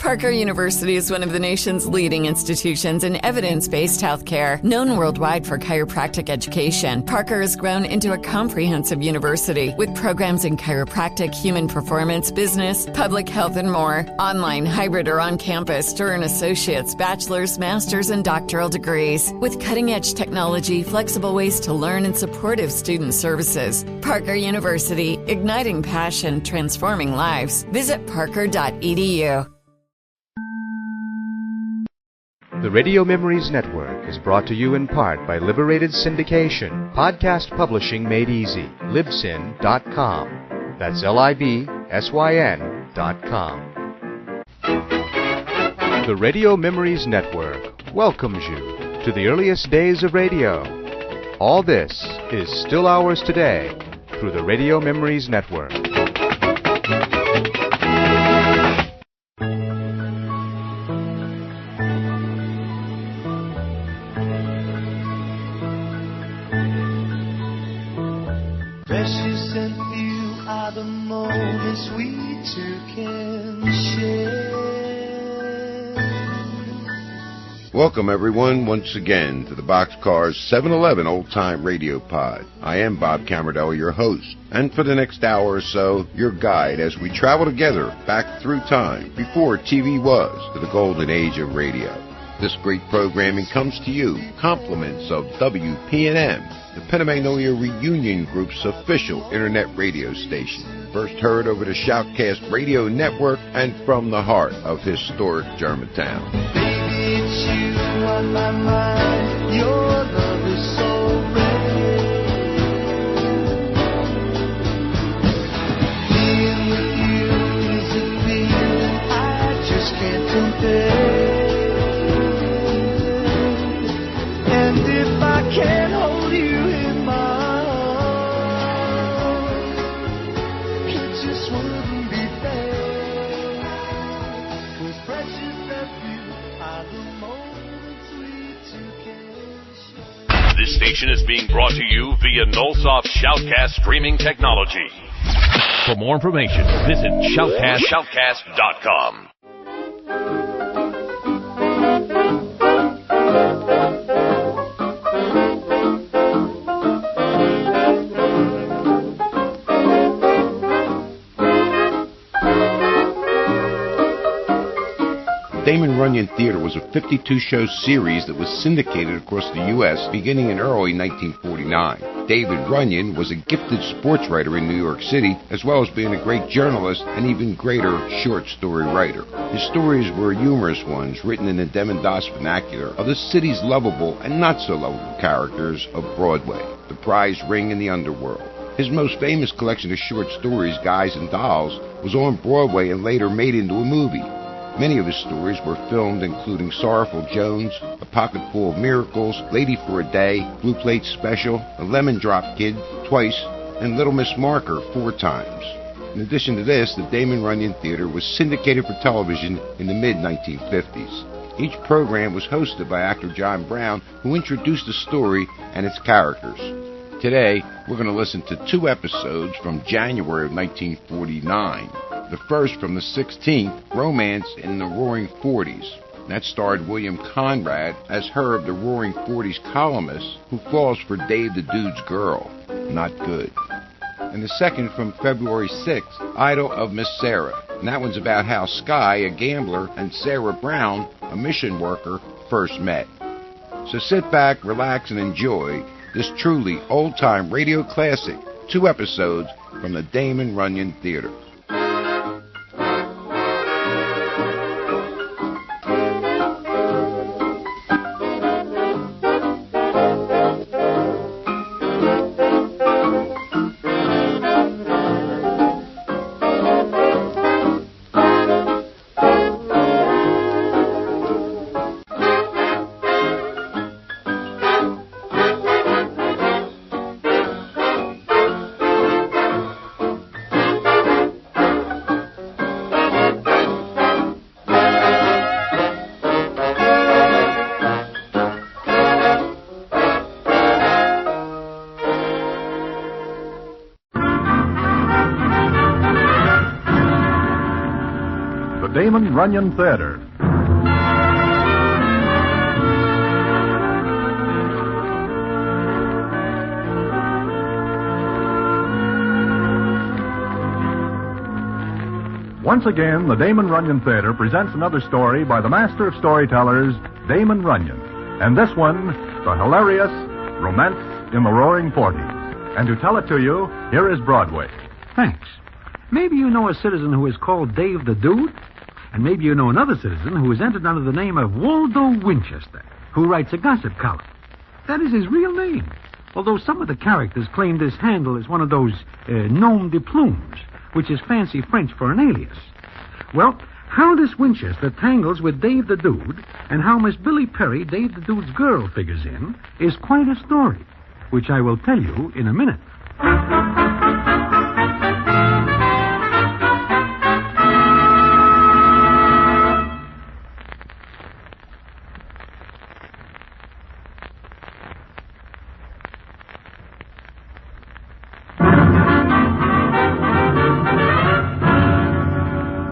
Parker University is one of the nation's leading institutions in evidence-based healthcare, known worldwide for chiropractic education. Parker has grown into a comprehensive university with programs in chiropractic, human performance, business, public health, and more. Online, hybrid, or on campus to earn associates, bachelor's, master's, and doctoral degrees. With cutting-edge technology, flexible ways to learn, and supportive student services. Parker University, igniting passion, transforming lives. Visit parker.edu. The Radio Memories Network is brought to you in part by Liberated Syndication, podcast publishing made easy. Libsyn.com. That's LIBSYN.com. The Radio Memories Network welcomes you to the earliest days of radio. All this is still ours today through the Radio Memories Network. Precious and few are the moments we two can share. Welcome, everyone, once again to the Boxcars 7-Eleven Old Time Radio Pod. I am Bob Camardelli, your host, and for the next hour or so, your guide as we travel together back through time, before TV was, to the golden age of radio. This great programming comes to you, compliments of WPNM, the Pennsylvania Reunion Group's official internet radio station. First heard over the Shoutcast Radio Network and from the heart of historic Germantown. Baby, it's you on my mind. Your love is so rare. Being with you is a feeling I just can't compare. And if I can't hold you in my arms, it just wouldn't be fair. 'Cause precious and few are the moments we two can share. This station is being brought to you via Nullsoft Shoutcast streaming technology. For more information, visit shoutcast.com. Damon Runyon Theater was a 52-show series that was syndicated across the U.S. beginning in early 1949. David Runyon was a gifted sports writer in New York City, as well as being a great journalist and even greater short story writer. His stories were humorous ones, written in the Demendas vernacular of the city's lovable and not-so-lovable characters of Broadway, the prize ring, and the underworld. His most famous collection of short stories, Guys and Dolls, was on Broadway and later made into a movie. Many of his stories were filmed, including Sorrowful Jones, A Pocket Full of Miracles, Lady for a Day, Blue Plate Special, The Lemon Drop Kid, twice, and Little Miss Marker 4 times. In addition to this, the Damon Runyon Theater was syndicated for television in the mid-1950s. Each program was hosted by actor John Brown, who introduced the story and its characters. Today, we're going to listen to 2 episodes from January of 1949. The first from the 16th, Romance in the Roaring Forties. That starred William Conrad as Herb, the Roaring Forties columnist, who falls for Dave the Dude's girl. Not good. And the second from February 6th, Idol of Miss Sarah. And that one's about how Sky, a gambler, and Sarah Brown, a mission worker, first met. So sit back, relax, and enjoy this truly old-time radio classic, 2 episodes from the Damon Runyon Theater. Damon Runyon Theater. Once again, the Damon Runyon Theater presents another story by the master of storytellers, Damon Runyon. And this one, the hilarious Romance in the Roaring Forties. And to tell it to you, here is Broadway. Thanks. Maybe you know a citizen who is called Dave the Dude, and maybe you know another citizen who is entered under the name of Waldo Winchester, who writes a gossip column. That is his real name, although some of the characters claim this handle is one of those nom de plumes, which is fancy French for an alias. Well, how this Winchester tangles with Dave the Dude and how Miss Billy Perry, Dave the Dude's girl, figures in is quite a story, which I will tell you in a minute.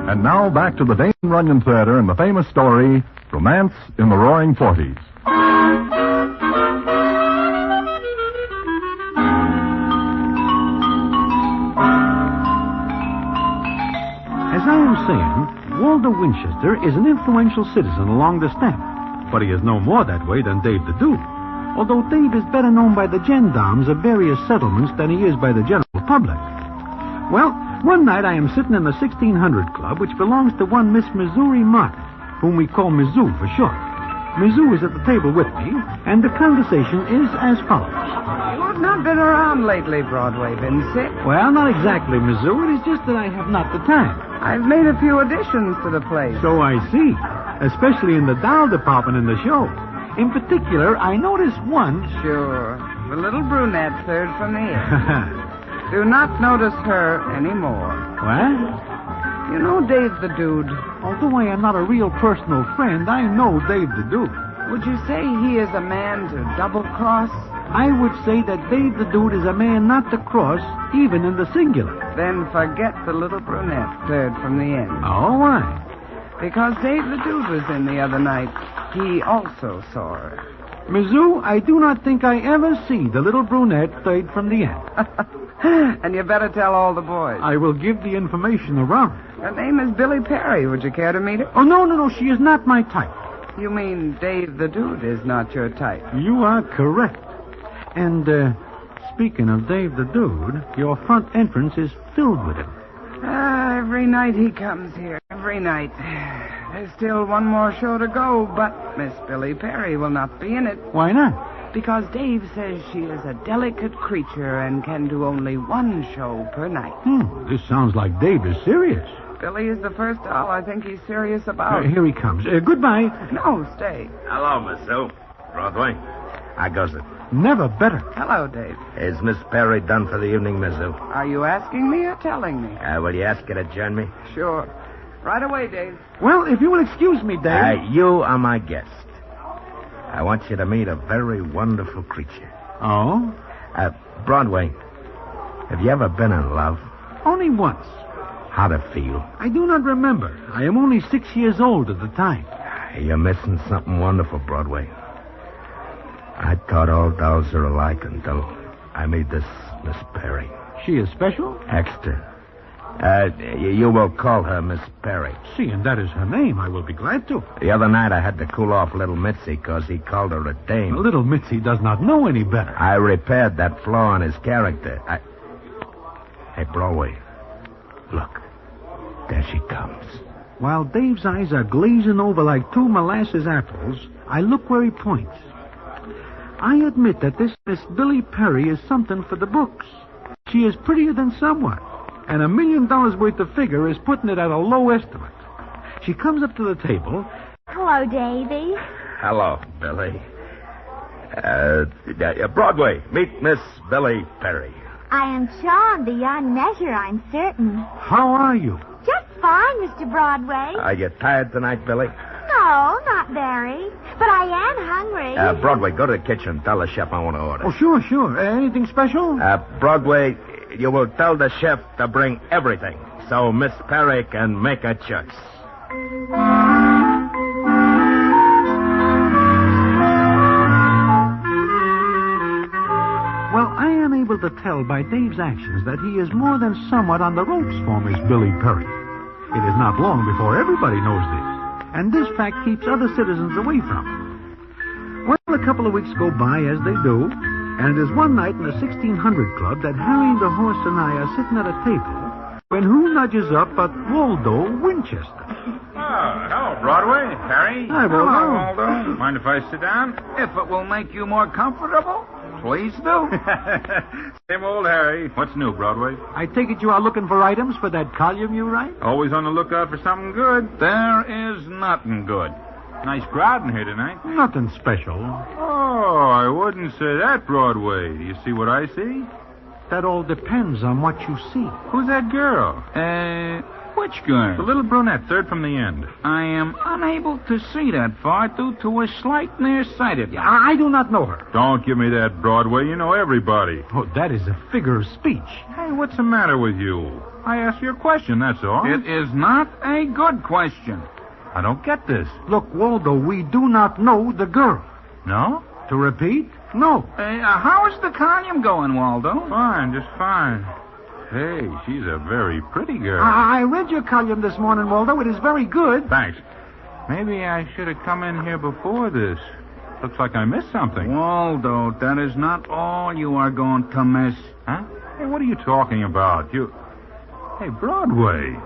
And now back to the Damon Runyon Theater and the famous story, Romance in the Roaring Forties. As I am saying, Waldo Winchester is an influential citizen along the steppe, but he is no more that way than Dave the Dude, although Dave is better known by the gendarmes of various settlements than he is by the general public. Well, one night I am sitting in the 1600 Club, which belongs to one Miss Missouri Martin, whom we call Mizzou for short. Mizzou is at the table with me, and the conversation is as follows. You've not been around lately, Broadway. Been sick? Well, not exactly, Mizzou. It is just that I have not the time. I've made a few additions to the place. So I see, especially in the doll department in the show. In particular, I noticed one... Sure. The little brunette, third from the end. Do not notice her anymore. What? You know Dave the Dude. Although I am not a real personal friend, I know Dave the Dude. Would you say he is a man to double-cross? I would say that Dave the Dude is a man not to cross, even in the singular. Then forget the little brunette, third from the end. Oh, why? Because Dave the Dude was in the other night. He also saw her. Mizzou, I do not think I ever see the little brunette third from the end. And you better tell all the boys. I will give the information around. Her name is Billy Perry. Would you care to meet her? Oh, no, she is not my type. You mean Dave the Dude is not your type? You are correct. And, speaking of Dave the Dude, your front entrance is filled with him. Every night he comes here. Every night. There's still one more show to go, but Miss Billy Perry will not be in it. Why not? Because Dave says she is a delicate creature and can do only one show per night. This sounds like Dave is serious. Billy is the first doll I think he's serious about. Here he comes. Goodbye. No, stay. Hello, Miss Sue. Broadway. How goes it? Never better. Hello, Dave. Is Miss Perry done for the evening, Miss Sue? Are you asking me or telling me? Will you ask her to join me? Sure. Right away, Dave. Well, if you will excuse me, Dave. You are my guest. I want you to meet a very wonderful creature. Oh? Broadway, have you ever been in love? Only once. How'd it feel? I do not remember. I am only 6 years old at the time. You're missing something wonderful, Broadway. I thought all dolls are alike until I meet this Miss Perry. She is special? Extra. You will call her Miss Perry. Seeing that is her name, I will be glad to. The other night I had to cool off little Mitzi because he called her a dame. Little Mitzi does not know any better. I repaired that flaw in his character. Hey, Broadway, look. There she comes. While Dave's eyes are glazing over like two molasses apples, I look where he points. I admit that this Miss Billy Perry is something for the books. She is prettier than someone, and $1 million worth of figure is putting it at a low estimate. She comes up to the table. Hello, Davy. Hello, Billy. Broadway, meet Miss Billy Perry. I am charmed beyond measure, I'm certain. How are you? Just fine, Mr. Broadway. Are you tired tonight, Billy? No, not very. But I am hungry. Broadway, go to the kitchen. Tell the chef I want to order. Oh, sure. Anything special? Broadway, you will tell the chef to bring everything so Miss Perry can make a choice. Well, I am able to tell by Dave's actions that he is more than somewhat on the ropes for Miss Billy Perry. It is not long before everybody knows this, and this fact keeps other citizens away from him. Well, a couple of weeks go by as they do, and it is one night in the 1600 Club that Harry the Horse and I are sitting at a table when who nudges up but Waldo Winchester. Hello, Broadway. Harry. Hi, Waldo. Hello, Waldo. Mind if I sit down? If it will make you more comfortable, please do. Same old Harry. What's new, Broadway? I take it you are looking for items for that column you write? Always on the lookout for something good. There is nothing good. Nice crowd in here tonight. Nothing special. Oh, I wouldn't say that, Broadway. Do you see what I see? That all depends on what you see. Who's that girl? Which girl? The little brunette, third from the end. I am unable to see that far due to a slight nearsightedness. I do not know her. Don't give me that, Broadway. You know everybody. Oh, that is a figure of speech. Hey, what's the matter with you? I asked you a question, that's all. It is not a good question. I don't get this. Look, Waldo, we do not know the girl. No? To repeat, no. How is the column going, Waldo? Fine, just fine. Hey, she's a very pretty girl. I read your column this morning, Waldo. It is very good. Thanks. Maybe I should have come in here before this. Looks like I missed something. Waldo, that is not all you are going to miss. Huh? Hey, what are you talking about? Hey, Broadway.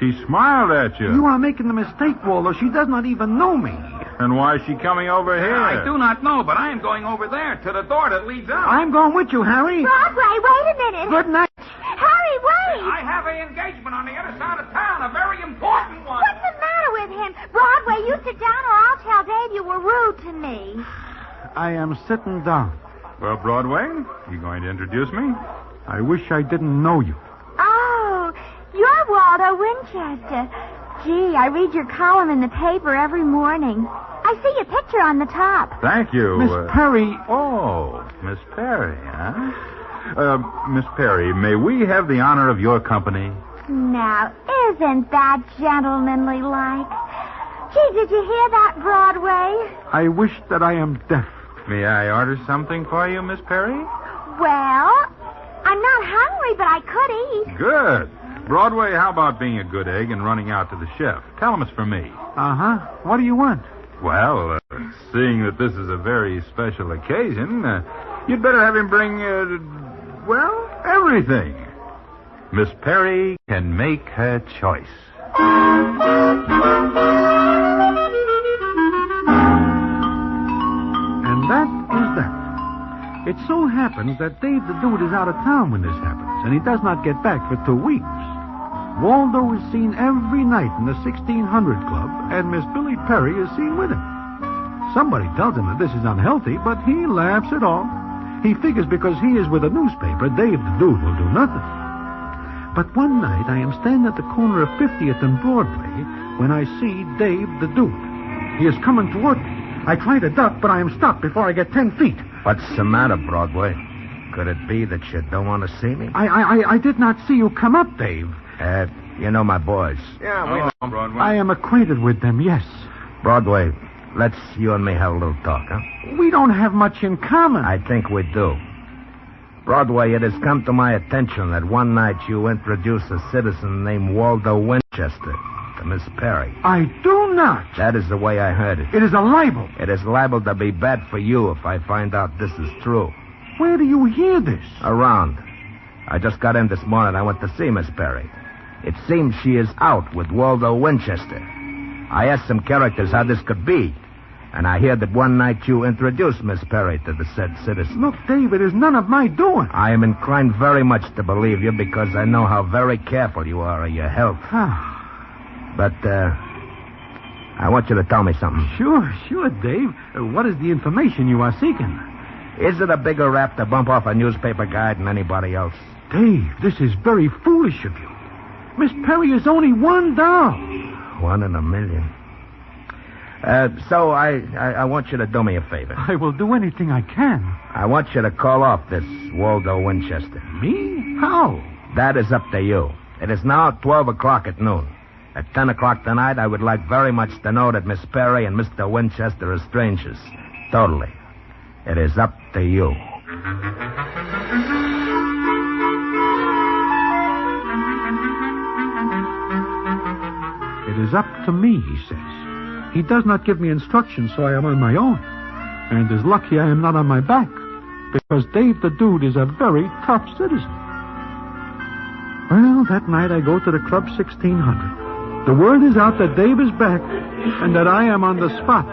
She smiled at you. You are making a mistake, Waldo. She does not even know me. And why is she coming over here? I do not know, but I am going over there to the door that leads out. I'm going with you, Harry. Broadway, wait a minute. Good night. Harry, wait. I have an engagement on the other side of town, a very important one. What's the matter with him? Broadway, you sit down or I'll tell Dave you were rude to me. I am sitting down. Well, Broadway, you going to introduce me? I wish I didn't know you. Oh, you're Waldo Winchester. Gee, I read your column in the paper every morning. I see your picture on the top. Thank you. Miss Perry. Oh, Miss Perry, huh? Miss Perry, may we have the honor of your company? Now, isn't that gentlemanly like? Gee, did you hear that, Broadway? I wish that I am deaf. May I order something for you, Miss Perry? Well, I'm not hungry, but I could eat. Good. Broadway, how about being a good egg and running out to the chef? Tell him it's for me. Uh-huh. What do you want? Well, seeing that this is a very special occasion, you'd better have him bring, everything. Miss Perry can make her choice. And that is that. It so happens that Dave the Dude is out of town when this happens, and he does not get back for 2 weeks. Waldo is seen every night in the 1600 Club, and Miss Billy Perry is seen with him. Somebody tells him that this is unhealthy, but he laughs it off. He figures because he is with a newspaper, Dave the Dude will do nothing. But one night I am standing at the corner of 50th and Broadway when I see Dave the Dude. He is coming toward me. I try to duck, but I am stopped before I get 10 feet. What's the matter, Broadway? Could it be that you don't want to see me? I did not see you come up, Dave. You know my boys. Yeah, we know, Broadway. I am acquainted with them, yes. Broadway, let's you and me have a little talk, huh? We don't have much in common. I think we do. Broadway, it has come to my attention that one night you introduced a citizen named Waldo Winchester to Miss Perry. I do not. That is the way I heard it. It is a libel. It is liable to be bad for you if I find out this is true. Where do you hear this? Around. I just got in this morning. I went to see Miss Perry. It seems she is out with Waldo Winchester. I asked some characters how this could be, and I hear that one night you introduced Miss Perry to the said citizen. Look, Dave, it is none of my doing. I am inclined very much to believe you because I know how very careful you are of your health. But, I want you to tell me something. Sure, Dave. What is the information you are seeking? Is it a bigger rap to bump off a newspaper guy than anybody else? Dave, this is very foolish of you. Miss Perry is only one doll. 1 in a million. So I want you to do me a favor. I will do anything I can. I want you to call off this Waldo Winchester. Me? How? That is up to you. It is now 12 o'clock at noon. At 10 o'clock tonight, I would like very much to know that Miss Perry and Mr. Winchester are strangers. Totally. It is up to you. It is up to me, he says. He does not give me instructions, so I am on my own. And is lucky I am not on my back, because Dave the Dude is a very tough citizen. Well, that night I go to the Club 1600. The word is out that Dave is back, and that I am on the spot.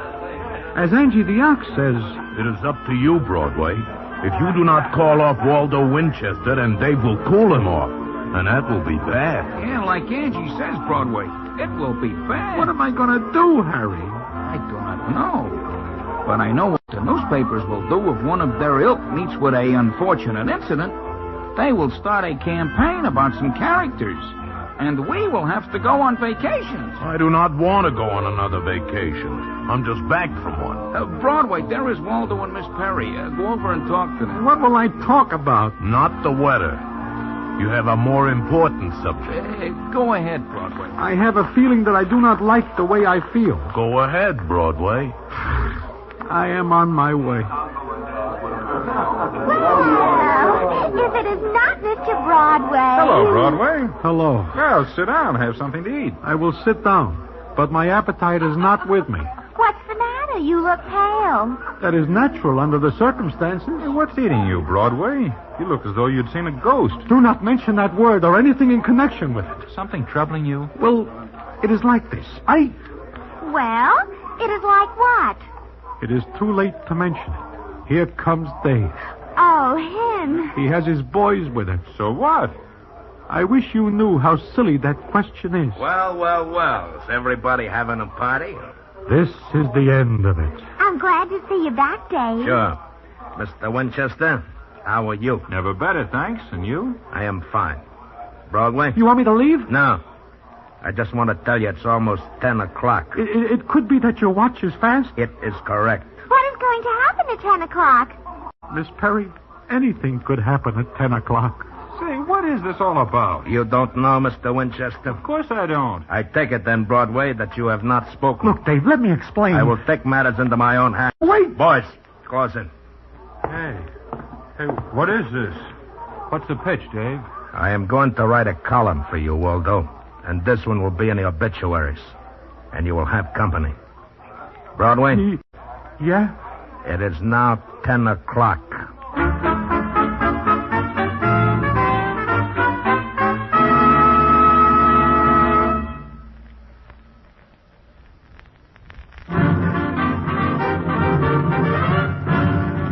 As Angie the Ox says... It is up to you, Broadway. If you do not call off Waldo Winchester, then Dave will cool him off. And that will be bad. Yeah, like Angie says, Broadway. It will be bad. What am I going to do, Harry? I do not know. But I know what the newspapers will do if one of their ilk meets with a unfortunate incident. They will start a campaign about some characters. And we will have to go on vacations. I do not want to go on another vacation. I'm just back from one. Broadway, there is Waldo and Miss Perry. Go over and talk to them. What will I talk about? Not the weather. You have a more important subject. Go ahead, Broadway. I have a feeling that I do not like the way I feel. Go ahead, Broadway. I am on my way. Well, if it is not Mr. Broadway... Hello, Broadway. Hello. Well, sit down. Have something to eat. I will sit down, but my appetite is not with me. What's the matter? You look pale. That is natural under the circumstances. Hey, what's eating you, Broadway? You look as though you'd seen a ghost. Do not mention that word or anything in connection with it. Something troubling you? Well, it is like this. Well, it is like what? It is too late to mention it. Here comes Dave. Oh, him. He has his boys with him. So what? I wish you knew how silly that question is. Well. Is everybody having a party? This is the end of it. I'm glad to see you back, Dave. Sure. Mr. Winchester, how are you? Never better, thanks. And you? I am fine. Broadway? You want me to leave? No. I just want to tell you it's almost 10 o'clock. It could be that your watch is fast. It is correct. What is going to happen at 10 o'clock? Miss Perry, anything could happen at 10 o'clock. Say, what is this all about? You don't know, Mr. Winchester? Of course I don't. I take it then, Broadway, that you have not spoken. Look, Dave, let me explain. I will take matters into my own hands. Wait! Boys, close in. Hey, what is this? What's the pitch, Dave? I am going to write a column for you, Waldo. And this one will be in the obituaries. And you will have company. Broadway? Yeah? It is now 10 o'clock.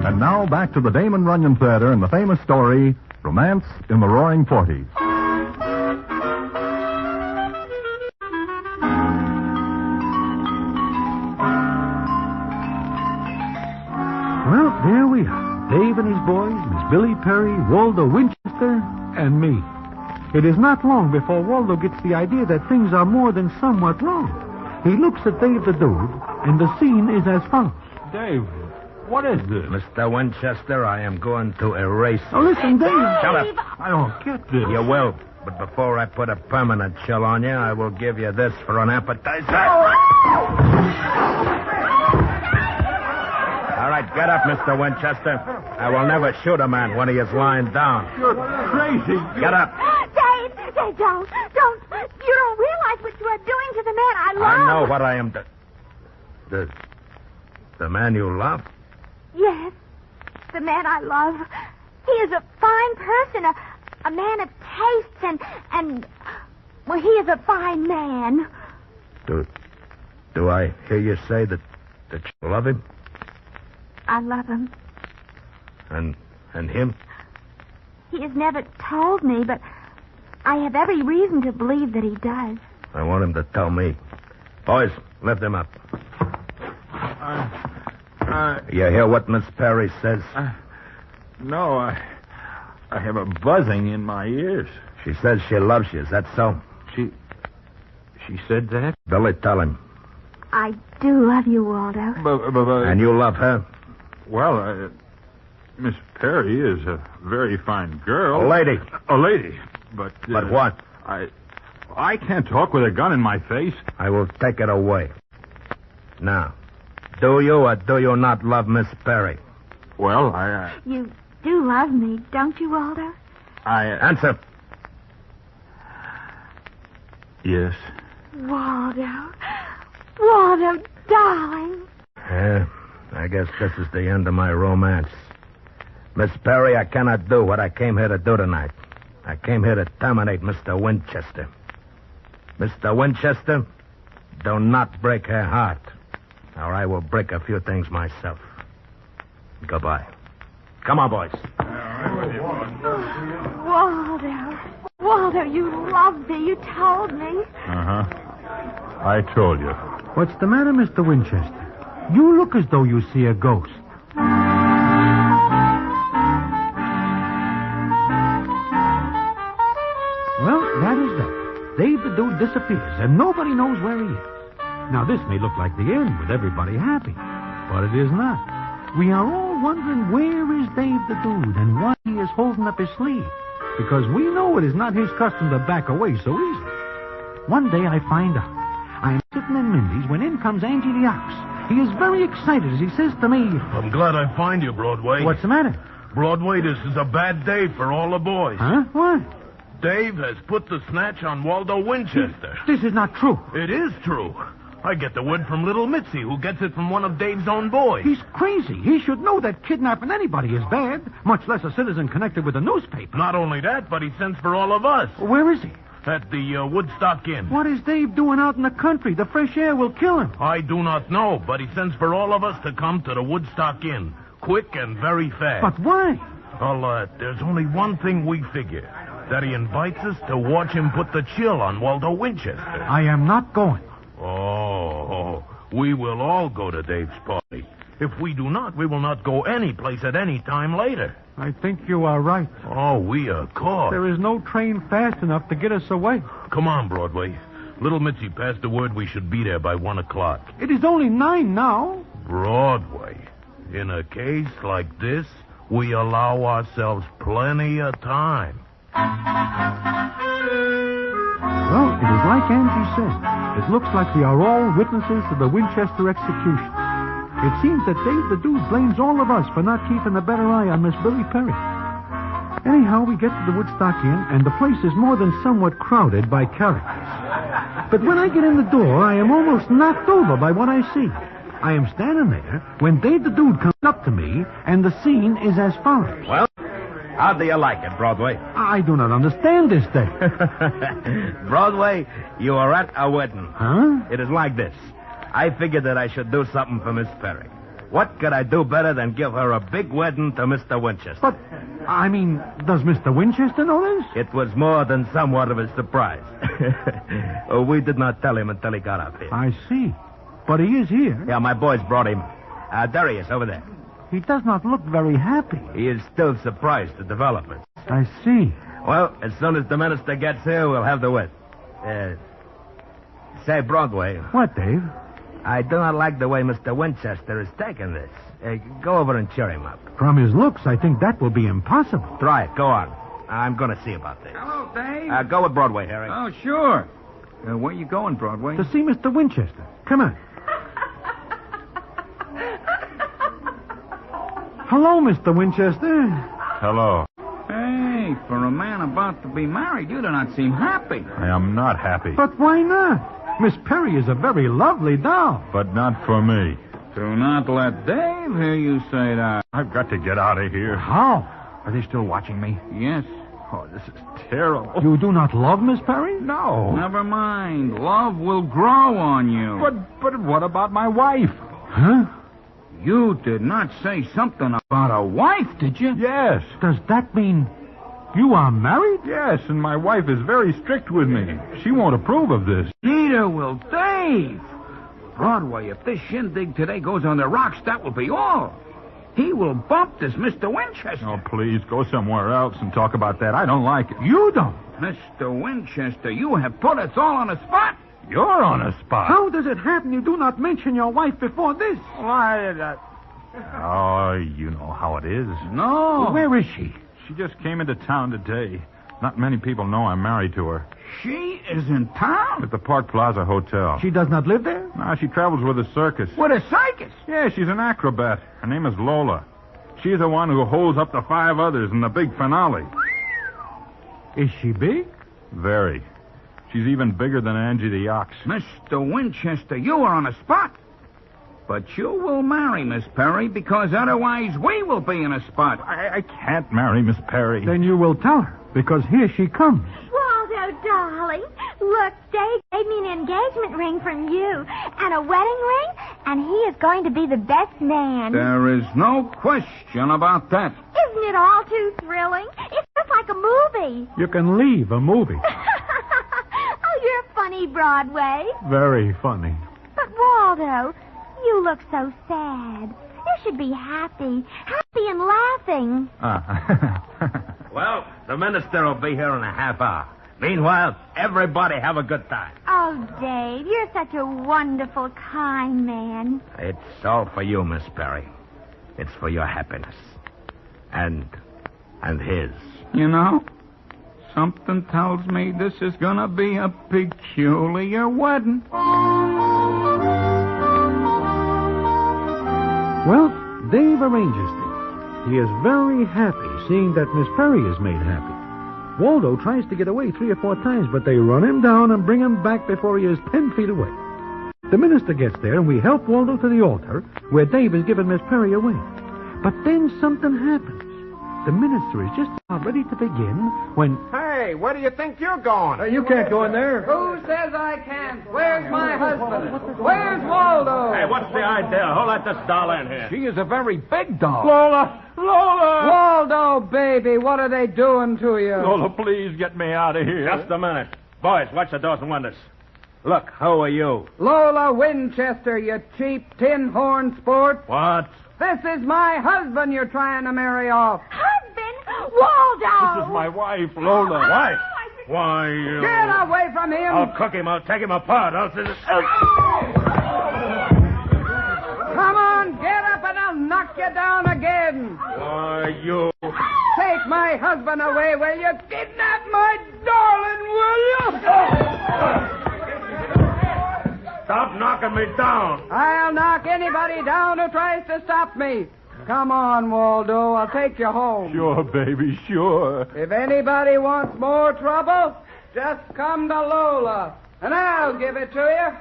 And now back to the Damon Runyon Theater and the famous story, Romance in the Roaring Forties. Well, there we are. Dave and his boys, Miss Billy Perry, Waldo Winchester, and me. It is not long before Waldo gets the idea that things are more than somewhat wrong. He looks at Dave the Dude, and the scene is as follows. Dave, what is this? Mr. Winchester, I am going to erase you. Oh, listen, Dave. Shut up. I don't get this. You will. But before I put a permanent chill on you, I will give you this for an appetizer. All right, get up, Mr. Winchester. I will never shoot a man when he is lying down. You're crazy. Get up. Dave, don't. You don't realize what you are doing to the man I love. I know what I am doing. The man you love? Yes, the man I love. He is a fine person, a man of tastes, and well, he is a fine man. Do I hear you say that you love him? I love him. And him? He has never told me, but I have every reason to believe that he does. I want him to tell me. Boys, lift him up. You hear what Miss Perry says? No, I have a buzzing in my ears. She says she loves you. Is that so? She said that? Billy, tell him. I do love you, Waldo. But and you love her? Well, Miss Perry is a very fine girl. A lady. A lady. But what? I can't talk with a gun in my face. I will take it away. Now, do you or do you not love Miss Perry? Well, You do love me, don't you, Waldo? Answer. Yes. Waldo. Waldo, darling. I guess this is the end of my romance. Miss Perry, I cannot do what I came here to do tonight. I came here to terminate Mr. Winchester. Mr. Winchester, do not break her heart, or I will break a few things myself. Goodbye. Come on, boys. Waldo. Waldo, you loved me. You told me. Uh-huh. I told you. What's the matter, Mr. Winchester? You look as though you see a ghost. Well, that is that. Dave the Dude disappears, and nobody knows where he is. Now, this may look like the end with everybody happy, but it is not. We are all wondering where is Dave the Dude and why he is holding up his sleeve. Because we know it is not his custom to back away so easily. One day I find out. I am sitting in Mindy's when in comes Angie the Ox. He is very excited as he says to me... I'm glad I find you, Broadway. What's the matter? Broadway, this is a bad day for all the boys. Huh? What? Dave has put the snatch on Waldo Winchester. This is not true. It is true. I get the word from little Mitzi, who gets it from one of Dave's own boys. He's crazy. He should know that kidnapping anybody is bad, much less a citizen connected with a newspaper. Not only that, but he sends for all of us. Where is he? At the Woodstock Inn. What is Dave doing out in the country? The fresh air will kill him. I do not know, but he sends for all of us to come to the Woodstock Inn. Quick and very fast. But why? Well, there's only one thing we figure. That he invites us to watch him put the chill on Waldo Winchester. I am not going. Oh, we will all go to Dave's party. If we do not, we will not go any place at any time later. I think you are right. Oh, we are caught. There is no train fast enough to get us away. Come on, Broadway. Little Mitzi passed the word we should be there by 1 o'clock. It is only 9 now. Broadway. In a case like this, we allow ourselves plenty of time. Well, it is like Angie said. It looks like we are all witnesses to the Winchester execution. It seems that Dave the Dude blames all of us for not keeping a better eye on Miss Billy Perry. Anyhow, we get to the Woodstock Inn, and the place is more than somewhat crowded by characters. But when I get in the door, I am almost knocked over by what I see. I am standing there when Dave the Dude comes up to me, and the scene is as follows. Well, how do you like it, Broadway? I do not understand this thing. Broadway, you are at a wedding. Huh? It is like this. I figured that I should do something for Miss Perry. What could I do better than give her a big wedding to Mr. Winchester? But, I mean, does Mr. Winchester know this? It was more than somewhat of a surprise. We did not tell him until he got up here. I see. But he is here. Yeah, my boys brought him. There he is, over there. He does not look very happy. He is still surprised at developments. I see. Well, as soon as the minister gets here, we'll have the wedding. Say, Broadway. What, Dave? I do not like the way Mr. Winchester is taking this. Go over and cheer him up. From his looks, I think that will be impossible. Try it. Go on. I'm going to see about this. Hello, Dave. Go with Broadway, Harry. Oh, sure. Where you going, Broadway? To see Mr. Winchester. Come on. Hello, Mr. Winchester. Hello. Hey, for a man about to be married, you do not seem happy. I am not happy. But why not? Miss Perry is a very lovely doll. But not for me. Do not let Dave hear you say that. I've got to get out of here. How? Are they still watching me? Yes. Oh, this is terrible. You do not love Miss Perry? No. Never mind. Love will grow on you. But what about my wife? Huh? You did not say something about a wife, did you? Yes. Does that mean you are married? Yes, and my wife is very strict with me. She won't approve of this. Neither will Dave. Broadway, if this shindig today goes on the rocks, that will be all. He will bump this Mr. Winchester. Oh, please, go somewhere else and talk about that. I don't like it. You don't. Mr. Winchester, you have put us all on a spot. You're on a spot. How does it happen you do not mention your wife before this? Well, oh, you know how it is. No. Where is she? She just came into town today. Not many people know I'm married to her. She is in town? At the Park Plaza Hotel. She does not live there? No, she travels with a circus. With a circus? Yeah, she's an acrobat. Her name is Lola. She's the one who holds up the 5 others in the big finale. Is she big? Very. She's even bigger than Angie the Ox. Mr. Winchester, you are on a spot. But you will marry Miss Perry, because otherwise we will be in a spot. I can't marry Miss Perry. Then you will tell her, because here she comes. Waldo, darling, look, Dave gave me an engagement ring from you and a wedding ring, and he is going to be the best man. There is no question about that. Isn't it all too thrilling? It's just like a movie. You can leave a movie. Oh, you're funny, Broadway. Very funny. But, Waldo, you look so sad. You should be happy and laughing. Well, the minister will be here in a half hour. Meanwhile, everybody have a good time. Oh, Dave, you're such a wonderful, kind man. It's all for you, Miss Perry. It's for your happiness. And his. You know, something tells me this is going to be a peculiar wedding. Well, Dave arranges things. He is very happy seeing that Miss Perry is made happy. Waldo tries to get away 3 or 4 times, but they run him down and bring him back before he is 10 feet away. The minister gets there, and we help Waldo to the altar, where Dave has given Miss Perry away. But then something happens. The minister is just about ready to begin when... Hey, where do you think you're going? You can't go in there. Who says I can't? Where's my husband? Where's Waldo? Hey, what's the idea? Who let this doll in here? She is a very big doll. Lola! Waldo, baby, what are they doing to you? Lola, please get me out of here. Just a minute. Boys, watch the doors and windows. Look, who are you? Lola Winchester, you cheap tin-horn sport. What? This is my husband you're trying to marry off. Husband? Waldo! This is my wife, Lola. Wife? Why, you... Get away from him! I'll cook him. I'll take him apart. Come on, get up and I'll knock you down again. Why, you... Take my husband away, will you? Kidnap my darling, will you? Stop knocking me down. I'll knock anybody down who tries to stop me. Come on, Waldo. I'll take you home. Sure, baby, sure. If anybody wants more trouble, just come to Lola, and I'll give it to you.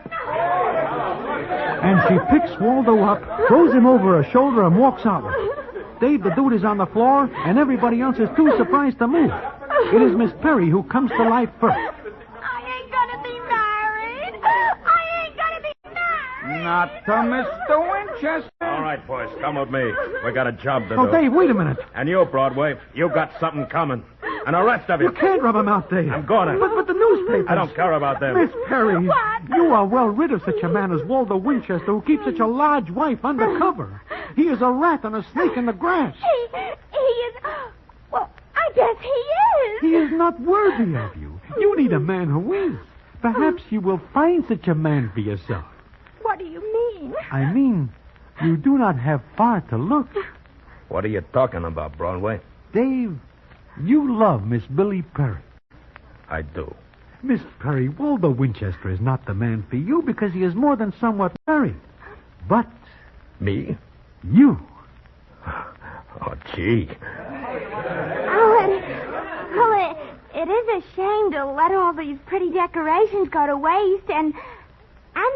And she picks Waldo up, throws him over her shoulder, and walks out with him. Dave the Dude is on the floor, and everybody else is too surprised to move. It is Miss Perry who comes to life first. Not to Mr. Winchester. All right, boys, come with me. We got a job to do. Oh, Dave, wait a minute. And you, Broadway, you got something coming. And the rest of you. You can't rub him out, Dave. I'm gonna. But the newspapers. I don't care about them. Miss Perry, you are well rid of such a man as Waldo Winchester, who keeps such a large wife undercover. He is a rat and a snake in the grass. He is... Well, I guess he is. He is not worthy of you. You need a man who is. Perhaps you will find such a man for yourself. What do you mean? I mean, you do not have far to look. What are you talking about, Broadway? Dave, you love Miss Billy Perry. I do. Miss Perry, Waldo Winchester is not the man for you because he is more than somewhat married. But... Me? You. Oh, gee. It is a shame to let all these pretty decorations go to waste and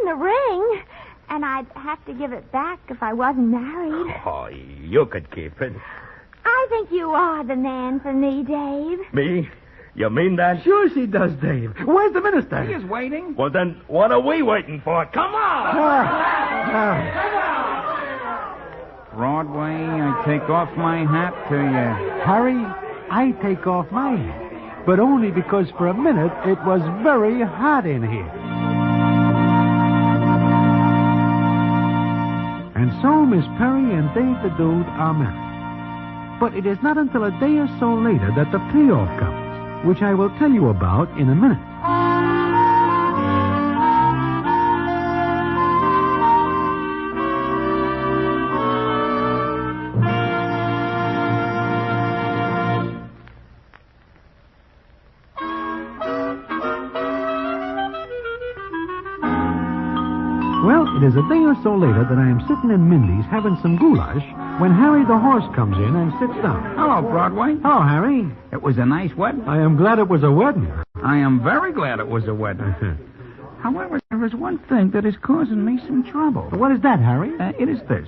the ring. And I'd have to give it back if I wasn't married. Oh, you could keep it. I think you are the man for me, Dave. Me? You mean that? Sure she does, Dave. Where's the minister? He is waiting. Well, then, what are we waiting for? Come on! Broadway, I take off my hat to you. Harry, I take off my hat. But only because for a minute it was very hot in here. And so Miss Perry and Dave the Dude are married. But it is not until a day or so later that the payoff comes, which I will tell you about in a minute. It is a day or so later that I am sitting in Mindy's having some goulash when Harry the horse comes in and sits down. Hello, Broadway. Hello, Harry. It was a nice wedding. I am glad it was a wedding. I am very glad it was a wedding. However, there is one thing that is causing me some trouble. What is that, Harry? It is this.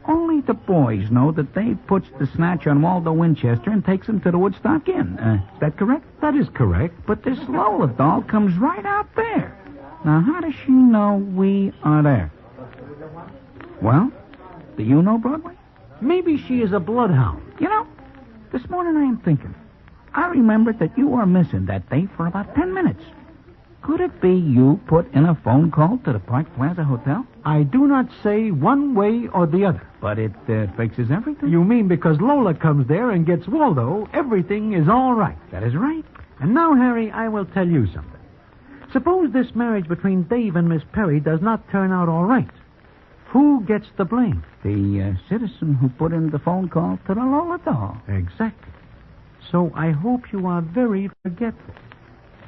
Only the boys know that Dave puts the snatch on Waldo Winchester and takes him to the Woodstock Inn. Is that correct? That is correct. But this Lola doll comes right out there. Now, how does she know we are there? Well, do you know, Broadway? Maybe she is a bloodhound. You know, this morning I am thinking. I remembered that you were missing that day for about 10 minutes. Could it be you put in a phone call to the Park Plaza Hotel? I do not say one way or the other. But it fixes everything. You mean because Lola comes there and gets Waldo, everything is all right. That is right. And now, Harry, I will tell you something. Suppose this marriage between Dave and Miss Perry does not turn out all right. Who gets the blame? The citizen who put in the phone call to the Lola doll. Exactly. So I hope you are very forgetful.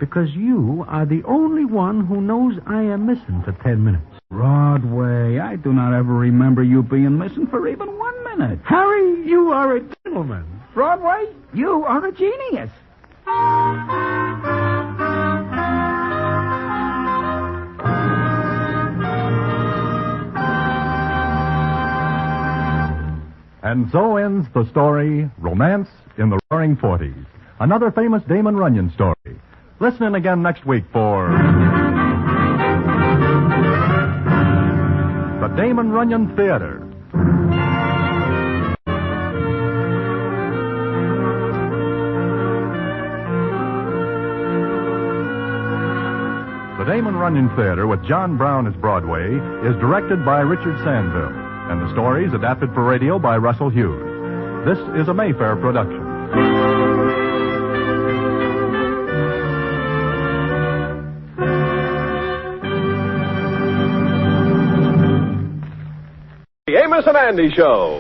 Because you are the only one who knows I am missing for 10 minutes. Broadway, I do not ever remember you being missing for even 1 minute. Harry, you are a gentleman. Broadway, you are a genius. And so ends the story, Romance in the Roaring Forties. Another famous Damon Runyon story. Listen in again next week for the Damon Runyon Theater. The Damon Runyon Theater with John Brown as Broadway is directed by Richard Sandville, and the story is adapted for radio by Russell Hughes. This is a Mayfair production. The Amos and Andy Show.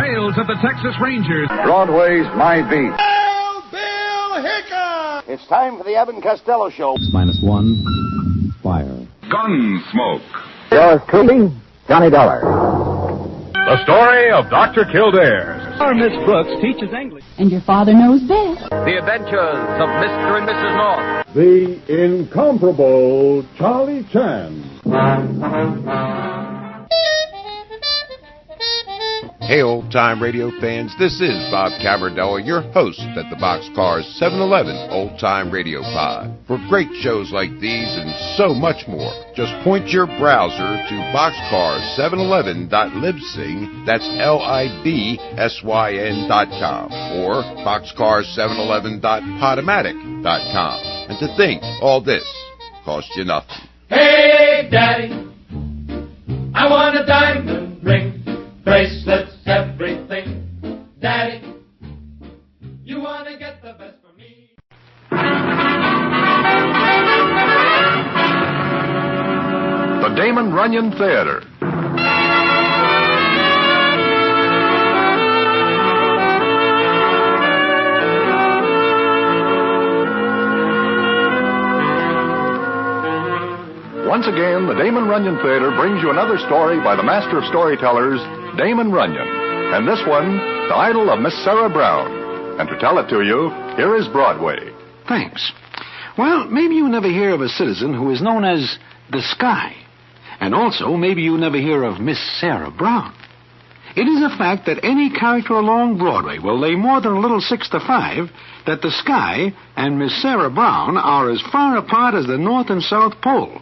Tales of the Texas Rangers. Broadway's My Beat. Bill Hickok! It's time for the Abbott and Costello Show. -1, fire. Gunsmoke. Yours truly, Johnny Dollar. The story of Dr. Kildare. Our Miss Brooks teaches English. And your father knows best. The Adventures of Mr. and Mrs. North. The incomparable Charlie Chan. Hey, old-time radio fans, this is Bob Cavardella, your host at the Boxcars 711 Old-Time Radio Pod. For great shows like these and so much more, just point your browser to boxcars711.libsyn, that's LIBSYN.com, or boxcars711.podomatic.com. And to think, all this costs you nothing. Hey, Daddy, I want a diamond ring, bracelets, everything. Daddy, you want to get the best for me? The Damon Runyon Theater. Once again, the Damon Runyon Theater brings you another story by the master of storytellers, Damon Runyon. And this one, the idol of Miss Sarah Brown. And to tell it to you, here is Broadway. Thanks. Well, maybe you never hear of a citizen who is known as the Sky. And also, maybe you never hear of Miss Sarah Brown. It is a fact that any character along Broadway will lay more than a little 6 to 5 that the Sky and Miss Sarah Brown are as far apart as the North and South Pole.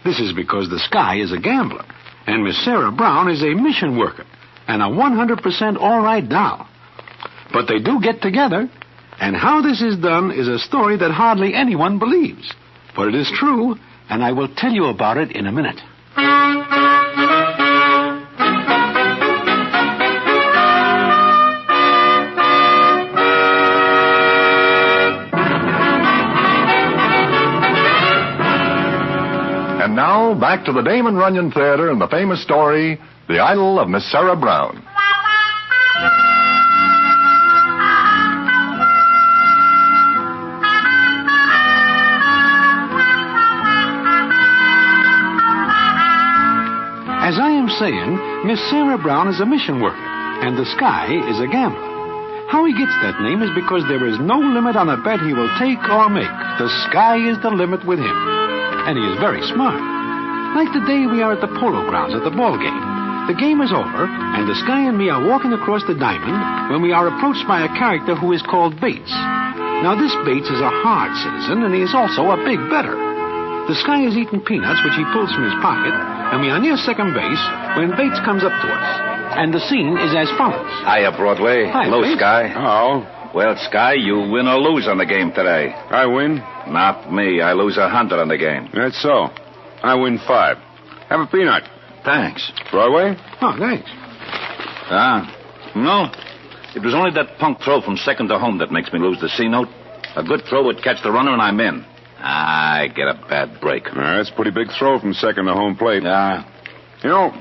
This is because the Sky is a gambler, and Miss Sarah Brown is a mission worker, and a 100% all-right doll. But they do get together, and how this is done is a story that hardly anyone believes. But it is true, and I will tell you about it in a minute. And now, back to the Damon Runyon Theater and the famous story, The Idol of Miss Sarah Brown. As I am saying, Miss Sarah Brown is a mission worker, and the Sky is a gambler. How he gets that name is because there is no limit on a bet he will take or make. The sky is the limit with him. And he is very smart. Like the day we are at the polo grounds at the ball game. The game is over, and the Sky and me are walking across the diamond when we are approached by a character who is called Bates. Now, this Bates is a hard citizen, and he is also a big bettor. The Sky is eating peanuts, which he pulls from his pocket, and we are near second base when Bates comes up to us. And the scene is as follows. Hiya, Broadway. Hi, hello, Bates. Sky. Oh. Well, Sky, you win or lose on the game today. I win? Not me. I lose 100 on the game. That's so. I win 5. Have a peanut. Thanks. Broadway? Oh, thanks. No. It was only that punk throw from second to home that makes me lose the C-note. A good throw would catch the runner, and I'm in. I get a bad break. That's a pretty big throw from second to home plate. Yeah. You know,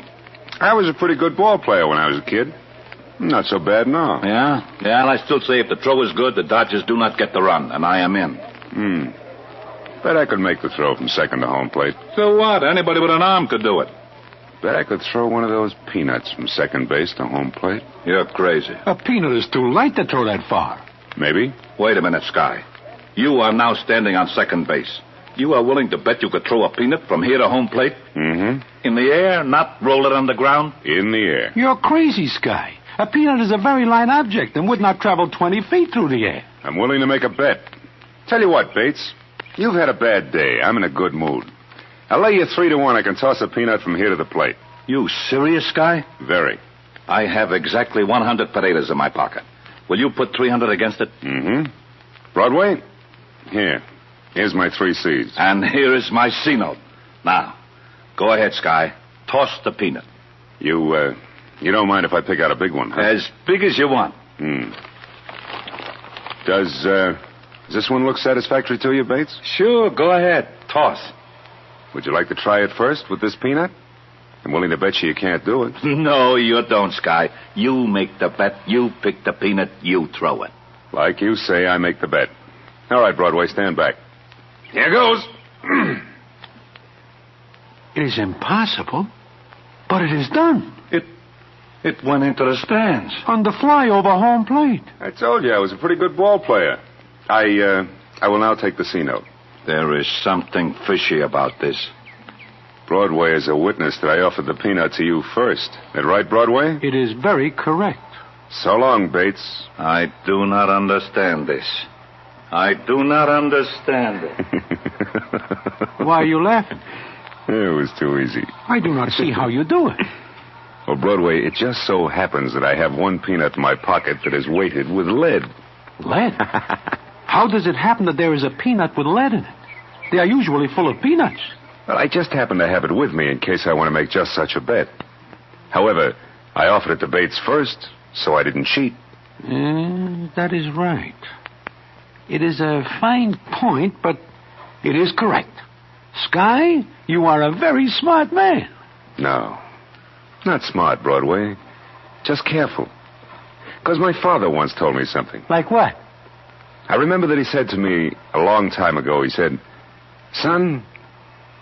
I was a pretty good ball player when I was a kid. Not so bad now. Yeah? Yeah, and I still say if the throw is good, the Dodgers do not get the run, and I am in. Bet I could make the throw from second to home plate. So what? Anybody with an arm could do it. Bet I could throw one of those peanuts from second base to home plate. You're crazy. A peanut is too light to throw that far. Maybe. Wait a minute, Sky. You are now standing on second base. You are willing to bet you could throw a peanut from here to home plate? Mm-hmm. In the air, not roll it on the ground? In the air. You're crazy, Sky. A peanut is a very light object and would not travel 20 feet through the air. I'm willing to make a bet. Tell you what, Bates. You've had a bad day. I'm in a good mood. I'll lay you 3-1 I can toss a peanut from here to the plate. You serious, Sky? Very. I have exactly 100 potatoes in my pocket. Will you put 300 against it? Mm-hmm. Broadway? Here's my 3 C's. And here is my C-note. Now, go ahead, Sky. Toss the peanut. You don't mind if I pick out a big one, huh? As big as you want. Does this one look satisfactory to you, Bates? Sure, go ahead. Toss. Would you like to try it first with this peanut? I'm willing to bet you can't do it. No, you don't, Sky. You make the bet. You pick the peanut. You throw it. Like you say, I make the bet. All right, Broadway, stand back. Here goes. It is impossible, but it is done. It went into the stands. On the fly over home plate. I told you I was a pretty good ball player. I will now take the C-note. There is something fishy about this. Broadway is a witness that I offered the peanut to you first. That right, Broadway? It is very correct. So long, Bates. I do not understand this. I do not understand it. Why are you laughing? It was too easy. I do not see how you do it. Well, Broadway, it just so happens that I have one peanut in my pocket that is weighted with lead. Lead? How does it happen that there is a peanut with lead in it? They are usually full of peanuts. Well, I just happen to have it with me in case I want to make just such a bet. However, I offered it to Bates first, so I didn't cheat. That is right. It is a fine point, but it is correct. Sky, you are a very smart man. No. Not smart, Broadway. Just careful. Because my father once told me something. Like what? I remember that he said to me a long time ago, he said, "Son,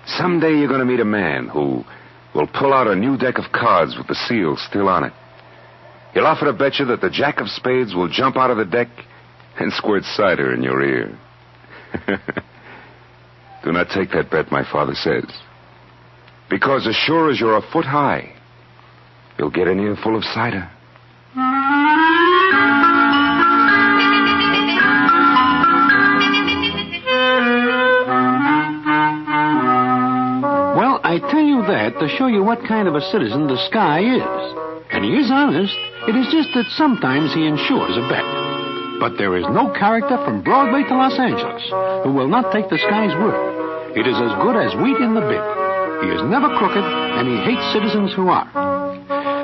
someday you're going to meet a man who will pull out a new deck of cards with the seal still on it. He'll offer to bet you that the Jack of Spades will jump out of the deck and squirt cider in your ear." Do not take that bet, my father says. Because as sure as you're a foot high, you'll get an ear full of cider. Well, I tell you that to show you what kind of a citizen the Sky is. And he is honest. It is just that sometimes he insures a bet. But there is no character from Broadway to Los Angeles who will not take the Sky's word. It is as good as wheat in the bin. He is never crooked, and he hates citizens who are.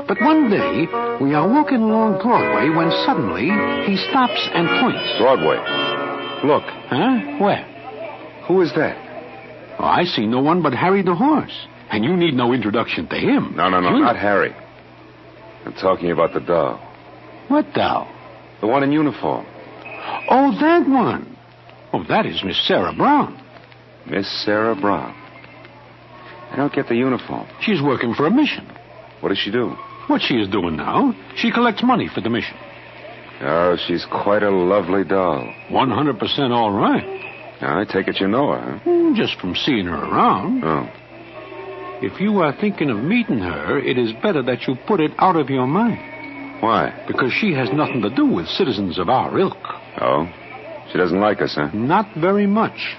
But one day, we are walking along Broadway when suddenly he stops and points. Broadway. Look. Huh? Where? Who is that? Oh, I see no one but Harry the horse. And you need no introduction to him. No, not Harry. I'm talking about the doll. What doll? The one in uniform. Oh, that one. Oh, that is Miss Sarah Brown. Miss Sarah Brown. I don't get the uniform. She's working for a mission. What does she do? What she is doing now, she collects money for the mission. Oh, she's quite a lovely doll. 100% all right. I take it you know her, huh? Just from seeing her around. Oh. If you are thinking of meeting her, it is better that you put it out of your mind. Why? Because she has nothing to do with citizens of our ilk. Oh? She doesn't like us, huh? Not very much.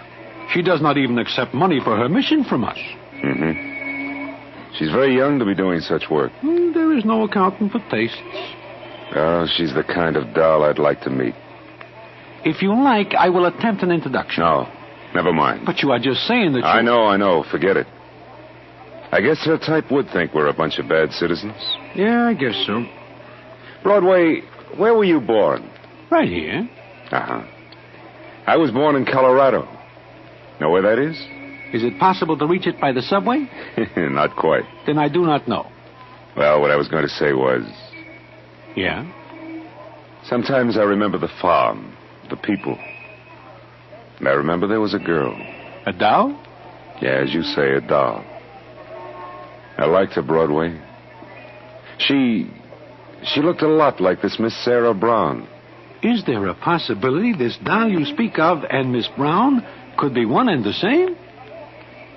She does not even accept money for her mission from us. Mm-hmm. She's very young to be doing such work. There is no accounting for tastes. Oh, she's the kind of doll I'd like to meet. If you like, I will attempt an introduction. No, never mind. But you are just saying that you... I know. Forget it. I guess her type would think we're a bunch of bad citizens. Yeah, I guess so. Broadway, where were you born? Right here. Uh-huh. I was born in Colorado. Know where that is? Is it possible to reach it by the subway? Not quite. Then I do not know. Well, what I was going to say was... Yeah? Sometimes I remember the farm, the people. And I remember there was a girl. A doll? Yeah, as you say, a doll. I liked her, Broadway. She looked a lot like this Miss Sarah Brown. Is there a possibility this doll you speak of and Miss Brown could be one and the same?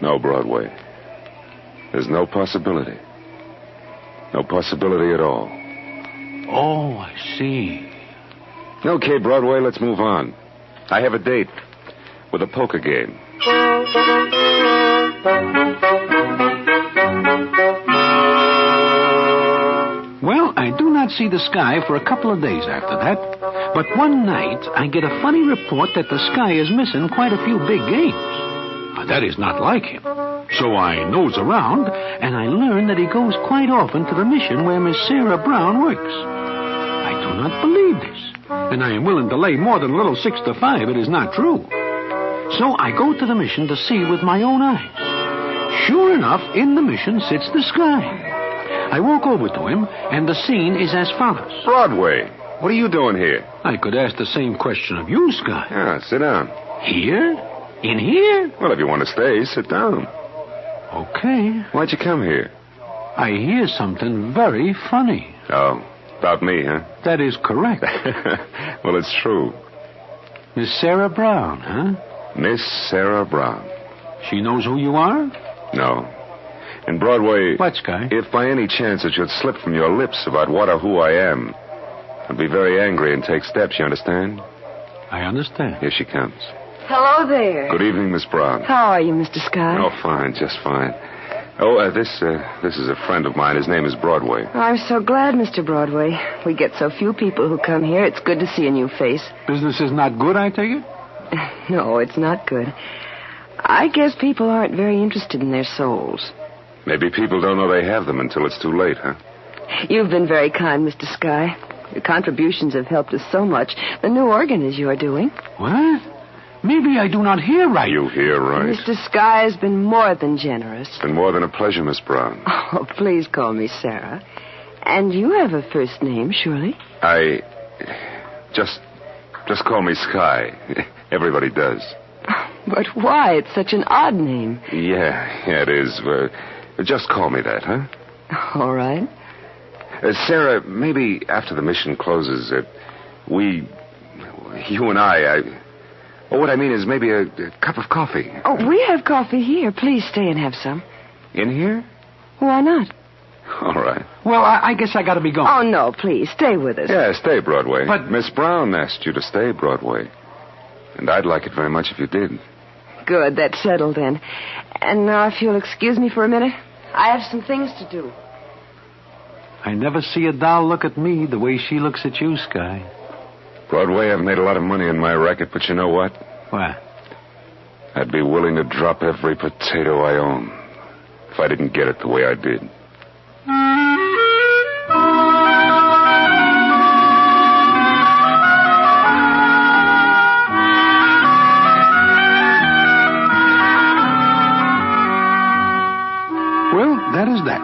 No, Broadway. There's no possibility. No possibility at all. Oh, I see. Okay, Broadway, let's move on. I have a date with a poker game. Well, I do not see the sky for a couple of days after that. But one night, I get a funny report that the sky is missing quite a few big games. That is not like him. So I nose around, and I learn that he goes quite often to the mission where Miss Sarah Brown works. I do not believe this, and I am willing to lay more than a little 6 to 5 it is not true. So I go to the mission to see with my own eyes. Sure enough, in the mission sits the sky. I walk over to him, and the scene is as follows. Broadway, what are you doing here? I could ask the same question of you, Sky. Yeah, sit down. Here? In here? Well, if you want to stay, sit down. Okay. Why'd you come here? I hear something very funny. Oh, about me, huh? That is correct. Well, it's true. Miss Sarah Brown, huh? Miss Sarah Brown. She knows who you are? No. And Broadway... What, Sky? If by any chance it should slip from your lips about what or who I am, I'd be very angry and take steps, you understand? I understand. Here she comes. Hello there. Good evening, Miss Brown. How are you, Mr. Sky? Oh, fine, just fine. Oh, this is a friend of mine. His name is Broadway. I'm so glad, Mr. Broadway. We get so few people who come here. It's good to see a new face. Business is not good, I take it? No, it's not good. I guess people aren't very interested in their souls. Maybe people don't know they have them until it's too late, huh? You've been very kind, Mr. Sky. Your contributions have helped us so much. The new organ is you're doing. What? Maybe I do not hear right. You hear right. Mr. Sky has been more than generous. It's been more than a pleasure, Miss Brown. Oh, please call me Sarah. And you have a first name, surely? Just call me Sky. Everybody does. But why? It's such an odd name. Yeah, it is. Just call me that, huh? All right. Sarah, maybe after the mission closes, you and I... Oh, what I mean is maybe a cup of coffee. Oh, we have coffee here. Please stay and have some. In here? Why not? All right. Well, I guess I got to be going. Oh, no, please, stay with us. Yeah, stay, Broadway. But Miss Brown asked you to stay, Broadway. And I'd like it very much if you did. Good, that's settled then. And now, if you'll excuse me for a minute, I have some things to do. I never see a doll look at me the way she looks at you, Sky. Broadway, I've made a lot of money in my racket, but you know what? What? I'd be willing to drop every potato I own if I didn't get it the way I did. Well, that is that.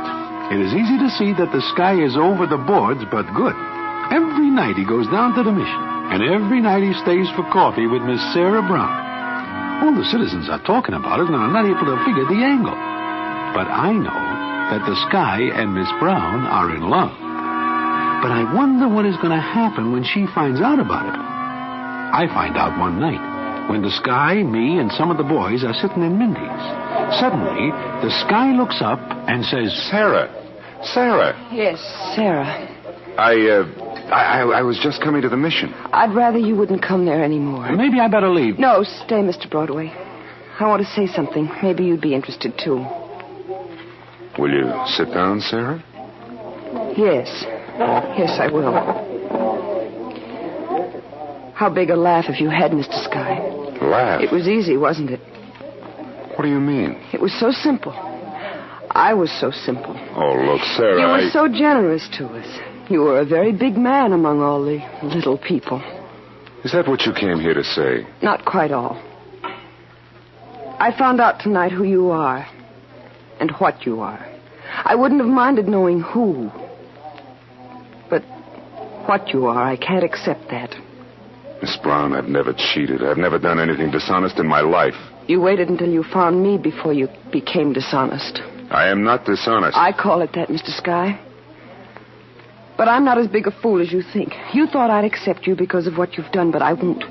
It is easy to see that the Sky is over the boards, but good. Every night he goes down to the mission, and every night he stays for coffee with Miss Sarah Brown. All the citizens are talking about it, and are not able to figure the angle. But I know that the Sky and Miss Brown are in love. But I wonder what is going to happen when she finds out about it. I find out one night when the Sky, me, and some of the boys are sitting in Mindy's. Suddenly, the Sky looks up and says, Sarah. Yes, Sarah. I was just coming to the mission. I'd rather you wouldn't come there anymore. Maybe I better leave. No, stay, Mr. Broadway. I want to say something. Maybe you'd be interested, too. Will you sit down, Sarah? Yes. Yes, I will. How big a laugh have you had, Mr. Sky? Laugh? It was easy, wasn't it? What do you mean? It was so simple. I was so simple. Oh, look, Sarah, You were so generous to us. You were a very big man among all the little people. Is that what you came here to say? Not quite all. I found out tonight who you are and what you are. I wouldn't have minded knowing who. But what you are, I can't accept that. Miss Brown, I've never cheated. I've never done anything dishonest in my life. You waited until you found me before you became dishonest. I am not dishonest. I call it that, Mr. Sky. But I'm not as big a fool as you think. You thought I'd accept you because of what you've done, but I won't.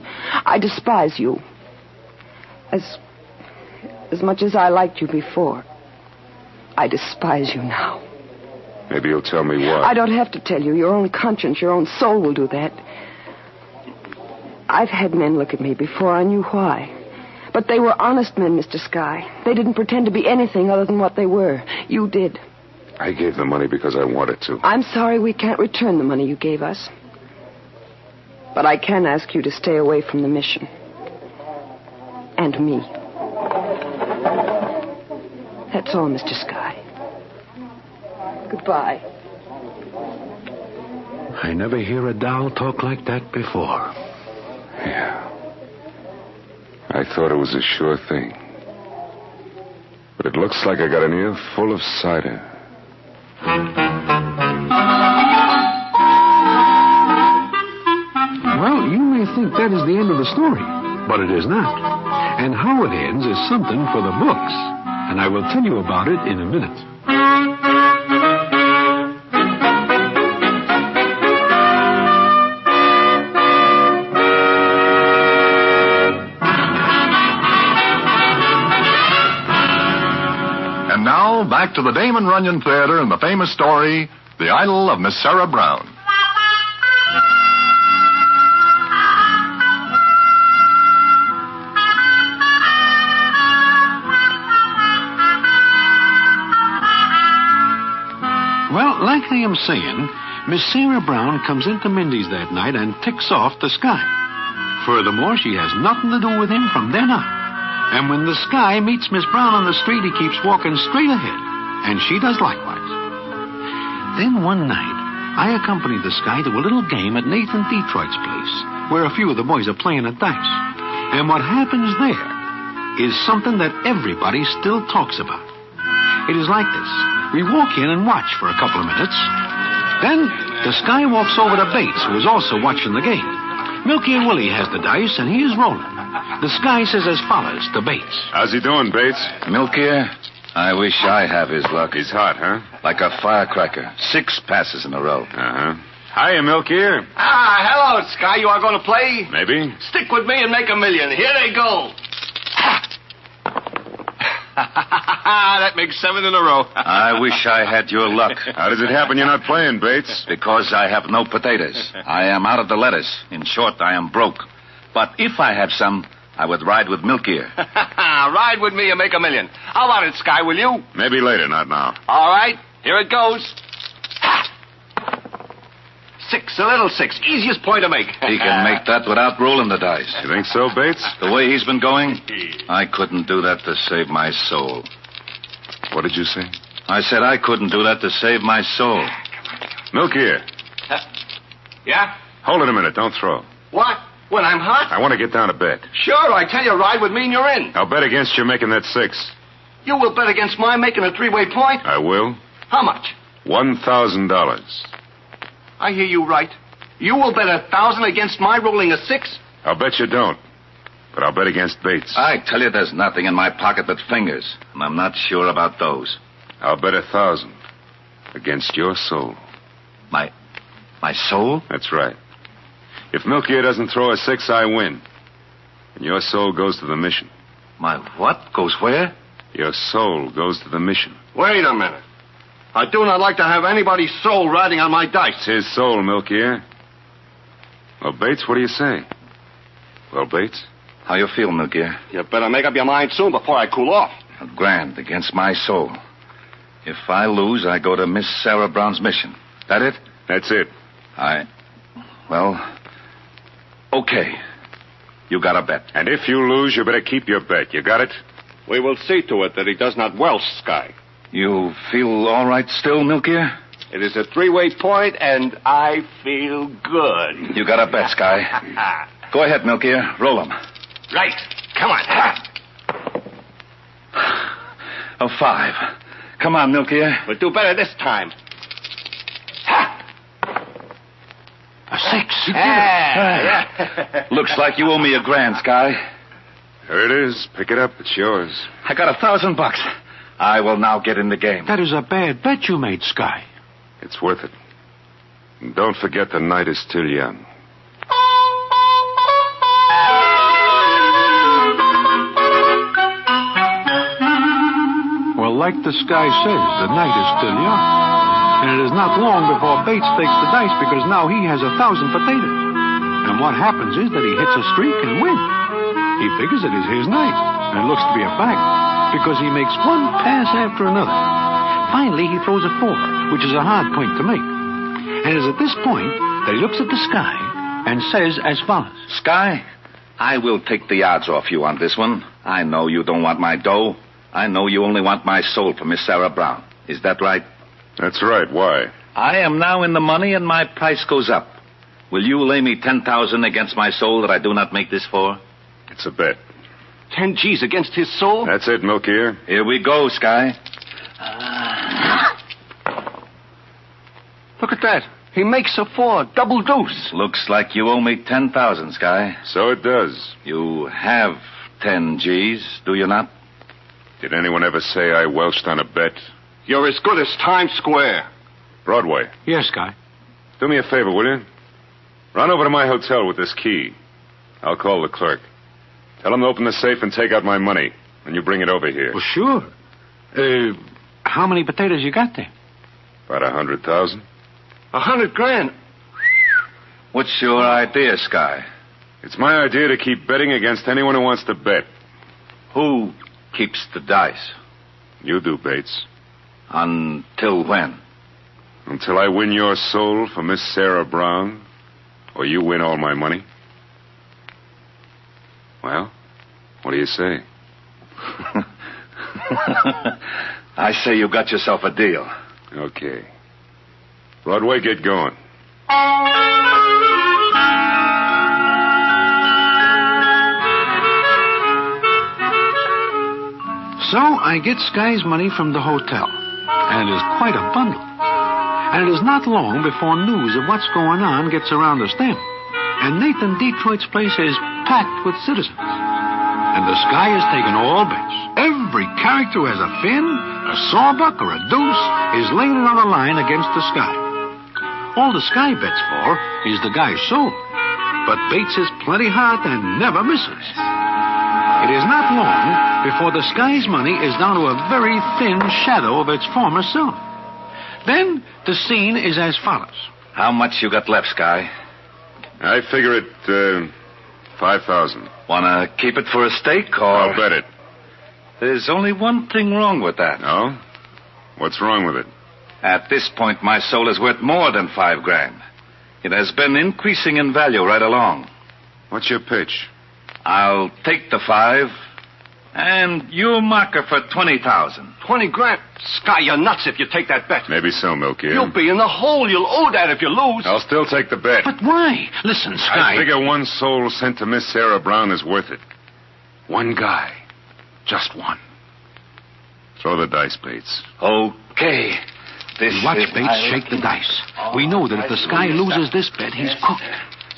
I despise you. As much as I liked you before, I despise you now. Maybe you'll tell me why. I don't have to tell you. Your own conscience, your own soul will do that. I've had men look at me before I knew why. But they were honest men, Mr. Sky. They didn't pretend to be anything other than what they were. You did. I gave the money because I wanted to. I'm sorry we can't return the money you gave us. But I can ask you to stay away from the mission. And me. That's all, Mr. Sky. Goodbye. I never hear a doll talk like that before. Yeah. I thought it was a sure thing. But it looks like I got an ear full of cider. Well, you may think that is the end of the story, but it is not. And how it ends is something for the books. And I will tell you about it in a minute. And now, back to the Damon Runyon Theater and the famous story, The Idol of Miss Sarah Brown. Well, like I am saying, Miss Sarah Brown comes into Mindy's that night and ticks off the Sky. Furthermore, she has nothing to do with him from then on. And when the Sky meets Miss Brown on the street, he keeps walking straight ahead. And she does likewise. Then one night, I accompanied the Sky to a little game at Nathan Detroit's place, where a few of the boys are playing at dice. And what happens there is something that everybody still talks about. It is like this. We walk in and watch for a couple of minutes. Then the Sky walks over to Bates, who is also watching the game. Milky and Willie has the dice, and he is rolling. The Sky says as follows to Bates. How's he doing, Bates? Milky, I wish I have his luck. He's hot, huh? Like a firecracker. 6 passes in a row. Uh-huh. Hiya, Milky. Hello, Sky. You are going to play? Maybe. Stick with me and make $1 million. Here they go. That makes 7 in a row. I wish I had your luck. How does it happen you're not playing, Bates? Because I have no potatoes. I am out of the lettuce. In short, I am broke. But if I had some, I would ride with Milky. Ride with me and make $1 million. How about it, Sky, will you? Maybe later, not now. All right, here it goes. 6, a little 6. Easiest point to make. He can make that without rolling the dice. You think so, Bates? The way he's been going, I couldn't do that to save my soul. What did you say? I said I couldn't do that to save my soul. Milky. Yeah? Hold it a minute. Don't throw. What? When I'm hot? I want to get down to bet. Sure, I tell you, ride with me and you're in. I'll bet against you making that 6. You will bet against my making a 3-way point? I will. How much? $1,000. I hear you right. You will bet 1,000 against my rolling a 6? I'll bet you don't. But I'll bet against Bates. I tell you, there's nothing in my pocket but fingers. And I'm not sure about those. I'll bet 1,000 against your soul. My soul? That's right. If Milky doesn't throw a 6, I win. And your soul goes to the mission. My what? Goes where? Your soul goes to the mission. Wait a minute. I do not like to have anybody's soul riding on my dice. It's his soul, Milky. Well, Bates, what do you say? Well, Bates? How you feel, Milky? You better make up your mind soon before I cool off. $1,000 against my soul. If I lose, I go to Miss Sarah Brown's mission. That it? That's it. Well, okay. You got a bet. And if you lose, you better keep your bet. You got it? We will see to it that he does not welch, Sky. You feel all right still, Milky? It is a 3-way point, and I feel good. You got a bet, Sky. Go ahead, Milky. Roll 'em. Right. Come on. A 5. Come on, Milky. We'll do better this time. A 6. Looks like you owe me $1,000, Sky. Here it is. Pick it up. It's yours. I got $1,000. I will now get in the game. That is a bad bet you made, Sky. It's worth it. And don't forget the night is still young. Well, like the Sky says, the night is still young. And it is not long before Bates takes the dice because now he has 1,000 potatoes. And what happens is that he hits a streak and wins. He figures it is his night, and it looks to be a fact, because he makes one pass after another. Finally, he throws a 4, which is a hard point to make. And it is at this point that he looks at the Sky and says as follows. Sky, I will take the odds off you on this one. I know you don't want my dough. I know you only want my soul for Miss Sarah Brown. Is that right? That's right. Why? I am now in the money, and my price goes up. Will you lay me 10,000 against my soul that I do not make this for? It's a bet. 10 G's against his soul? That's it, Milky. Here we go, Sky. Look at that. He makes a 4. Double deuce. Looks like you owe me 10,000, Sky. So it does. You have 10 G's, do you not? Did anyone ever say I welched on a bet? You're as good as Times Square. Broadway. Yes, Sky. Do me a favor, will you? Run over to my hotel with this key. I'll call the clerk. Tell him to open the safe and take out my money. And you bring it over here. Well, sure. How many potatoes you got there? About 100,000. 100 grand. What's your idea, Sky? It's my idea to keep betting against anyone who wants to bet. Who keeps the dice? You do, Bates. Until when? Until I win your soul for Miss Sarah Brown, or you win all my money. Well, what do you say? I say you got yourself a deal. Okay. Broadway, get going. So I get Sky's money from the hotel, and it is quite a bundle. And it is not long before news of what's going on gets around the stamp. And Nathan Detroit's place is packed with citizens. And the Sky has taken all bets. Every character who has a fin, a sawbuck, or a deuce is laying it on the line against the Sky. All the Sky bets for is the guy's soul. But Bates is plenty hot and never misses. It is not long before the Sky's money is down to a very thin shadow of its former self. Then the scene is as follows. How much you got left, Sky? I figure it, 5,000. Wanna keep it for a stake, or... I'll bet it. There's only one thing wrong with that. No? What's wrong with it? At this point, my soul is worth more than $5,000. It has been increasing in value right along. What's your pitch? I'll take the 5, and you mark her for 20,000. 20 grand? Sky, you're nuts if you take that bet. Maybe so, Milky. You'll be in the hole. You'll owe that if you lose. I'll still take the bet. But why? Listen, Sky. I figure one soul sent to Miss Sarah Brown is worth it. One guy. Just one. Throw the dice, Bates. Okay. Watch Bates shake the dice. We know that if the Sky loses this bet, he's cooked.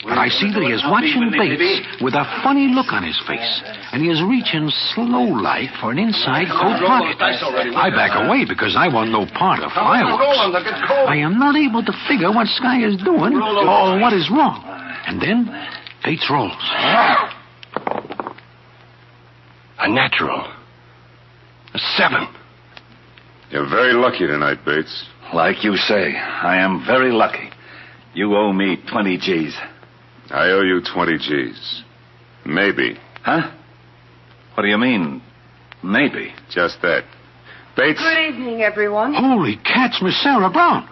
But I see that he is watching Bates with a funny look on his face, and he is reaching slow-like for an inside coat pocket. I back away because I want no part of fireworks. I am not able to figure what Sky is doing or what is wrong. And then Bates rolls. A natural. A 7. You're very lucky tonight, Bates. Like you say, I am very lucky. You owe me 20 G's. I owe you 20 G's. Maybe. Huh? What do you mean, maybe? Just that. Bates? Good evening, everyone. Holy cats, Miss Sarah Brown.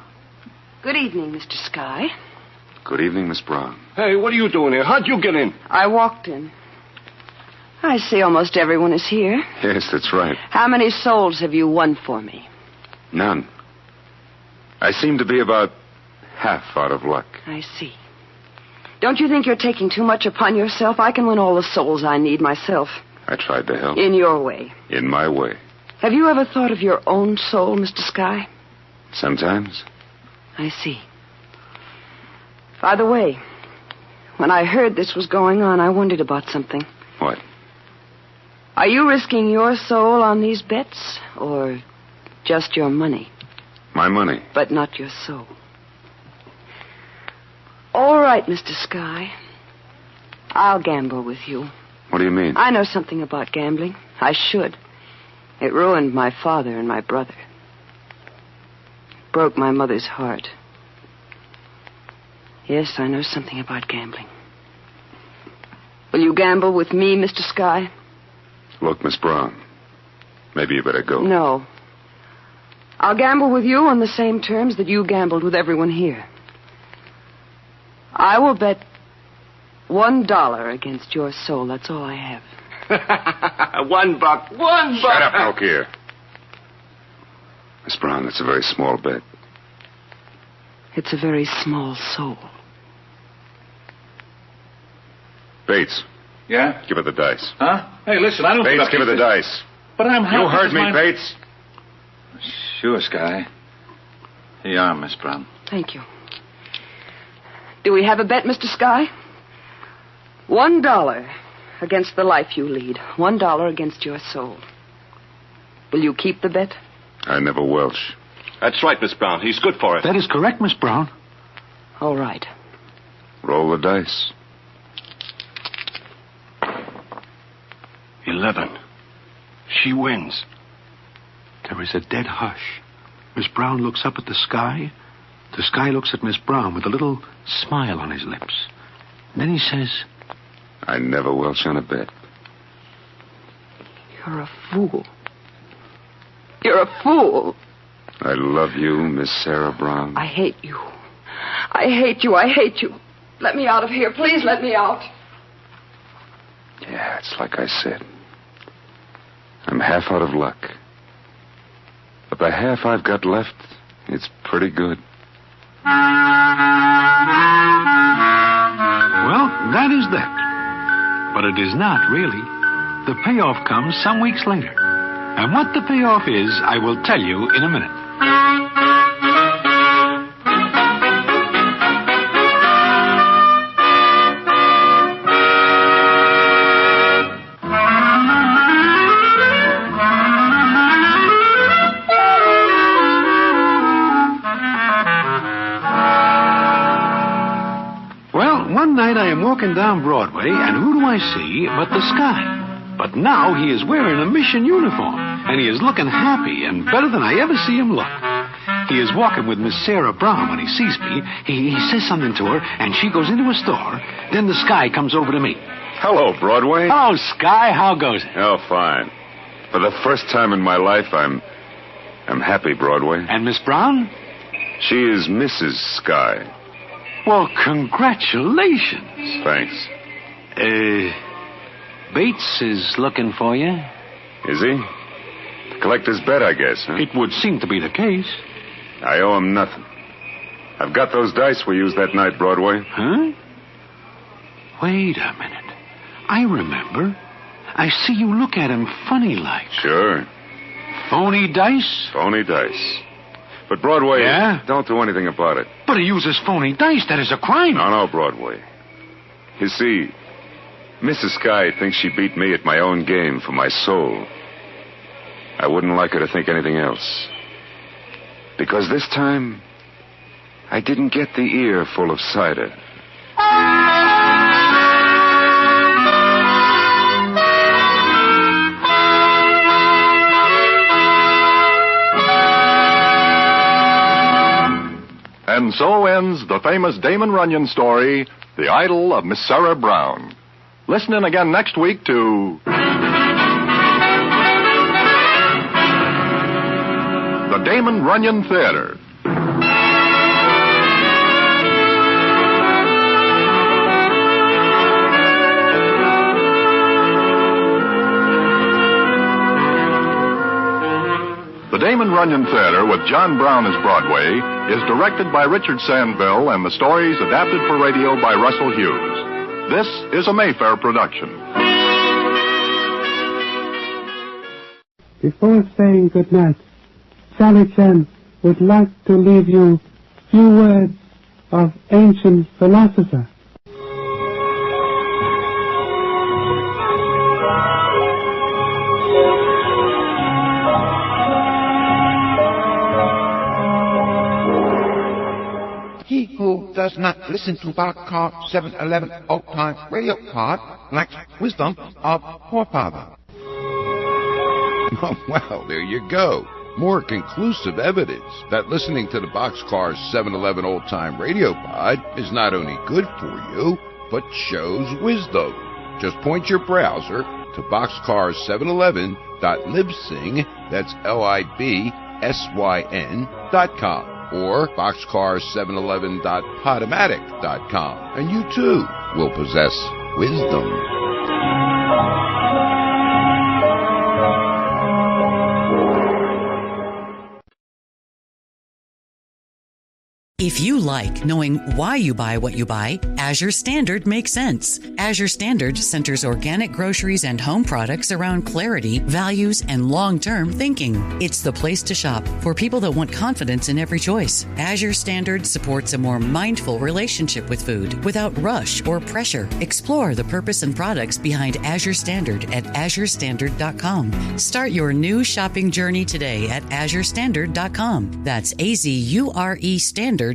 Good evening, Mr. Sky. Good evening, Miss Brown. Hey, what are you doing here? How'd you get in? I walked in. I see almost everyone is here. Yes, that's right. How many souls have you won for me? None. I seem to be about half out of luck. I see. Don't you think you're taking too much upon yourself? I can win all the souls I need myself. I tried to help. In your way. In my way. Have you ever thought of your own soul, Mr. Sky? Sometimes. I see. By the way, when I heard this was going on, I wondered about something. What? Are you risking your soul on these bets, or just your money? My money. But not your soul. All right, Mr. Sky. I'll gamble with you. What do you mean? I know something about gambling. I should. It ruined my father and my brother. Broke my mother's heart. Yes, I know something about gambling. Will you gamble with me, Mr. Sky? Look, Miss Brown, maybe you better go. No. I'll gamble with you on the same terms that you gambled with everyone here. I will bet $1 against your soul. That's all I have. $1. $1. Shut up, look here. Miss Brown, that's a very small bet. It's a very small soul. Bates. Yeah? Give her the dice. Huh? Hey, listen, I don't Bates, give her the dice. But I'm You heard me, Bates. Sure, Sky. Here you are, Miss Brown. Thank you. Do we have a bet, Mr. Sky? $1 against the life you lead. $1 against your soul. Will you keep the bet? I never welch. That's right, Miss Brown. He's good for it. That is correct, Miss Brown. All right. Roll the dice. 11. She wins. There is a dead hush. Miss Brown looks up at the sky. The sky looks at Miss Brown with a little smile on his lips. And then he says, I never welch on a bet. You're a fool. You're a fool. I love you, Miss Sarah Brown. I hate you. I hate you. I hate you. Let me out of here. Please let me out. Yeah, it's like I said. I'm half out of luck. But the half I've got left, it's pretty good. well, that is that. But it is not, really. The payoff comes some weeks later. And what the payoff is, I will tell you in a minute. One night I am walking down Broadway, and who do I see but the Sky? But now he is wearing a mission uniform, and he is looking happy and better than I ever see him look. He is walking with Miss Sarah Brown. When he sees me, he says something to her, and she goes into a store. Then the Sky comes over to me. Hello, Broadway. Oh, Sky, how goes it? Oh, fine. For the first time in my life, I'm happy, Broadway. And Miss Brown? She is Mrs. Sky. Well, congratulations. Thanks. Bates is looking for you. Is he? The collector's bet, I guess, huh? It would seem to be the case. I owe him nothing. I've got those dice we used that night, Broadway. Huh? Wait a minute. I remember. I see you look at him funny like. Sure. Phony dice? Phony dice. But Broadway, yeah? Don't do anything about it. But he uses phony dice. That is a crime. No, Broadway. You see, Mrs. Sky thinks she beat me at my own game for my soul. I wouldn't like her to think anything else. Because this time, I didn't get the ear full of cider. And so ends the famous Damon Runyon story, The Idol of Miss Sarah Brown. Listen in again next week to the Damon Runyon Theater. The Damon Runyon Theater with John Brown as Broadway is directed by Richard Sandville and the stories adapted for radio by Russell Hughes. This is a Mayfair production. Before saying goodnight, Charlie Chan would like to leave you a few words of ancient philosopher. He who does not listen to Boxcar 711 old-time radio pod lacks wisdom of forefather. Oh, well, there you go. More conclusive evidence that listening to the Boxcar 711 old-time radio pod is not only good for you, but shows wisdom. Just point your browser to boxcar711.libsyn, that's LIBSYN.com. or boxcar711.podomatic.com, and you too will possess wisdom. If you like knowing why you buy what you buy, Azure Standard makes sense. Azure Standard centers organic groceries and home products around clarity, values, and long-term thinking. It's the place to shop for people that want confidence in every choice. Azure Standard supports a more mindful relationship with food without rush or pressure. Explore the purpose and products behind Azure Standard at azurestandard.com. Start your new shopping journey today at azurestandard.com. That's AZURE Standard.com.